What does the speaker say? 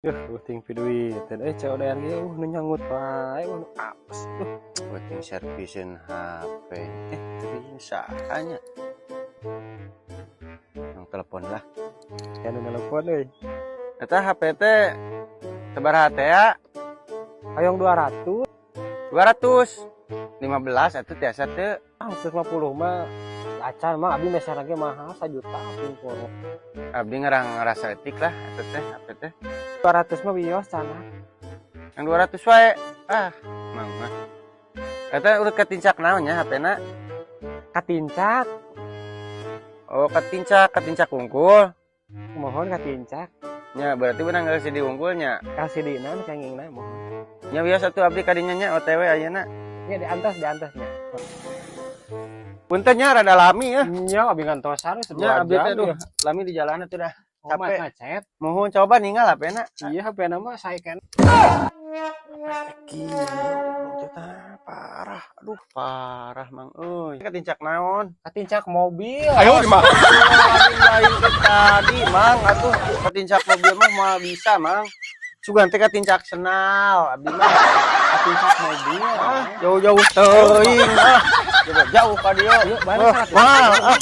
Yah, uting duit, dan COD-an ge nu nyangut wae nu apes. Penting servisin HP. Bisa hanya yang telepon lah. Anu nelpon euy. Eta HP teh sabaraha teh ya? Hayong 200, 215 atuh tiasa teu. 150 mah acan mah abdi meser ge mahal 1 juta pingpur. Abdi ngerasa etik lah atuh teh HP teh. 200 mah bios cenah. Yang 200 wae. Mang mah. Eta urut katincak naon nya HP-na? Katincak, Oh, katincak unggul. mohon katincak. Nya berarti beunang geus diunggulnya. Kasih dina nu kengingna mohon. Nya biasa tuh abdi kadinya nya OTW ayeuna. Nya di atasnya. Punten nya rada lami ya. Nya abi ngantosan we Nya 2 abdi teh jam. duh, lami di jalan atuh dah. Capek Capek. ngecet. Mohon coba ninggal HP-na. Iya HP-na mah saeken. Gila, parah. Aduh, parah mang euy. Katincak naon? Katincak mobil. Ayo di mah. Lain ke tadi, Mang. Atuh katincak mobil mah moal bisa, Mang. Sugan teh katincak senal, abdi mah Katincak mobil. jauh-jauh teuing. Coba jauh ka dieu. Yuk, balik. Wah,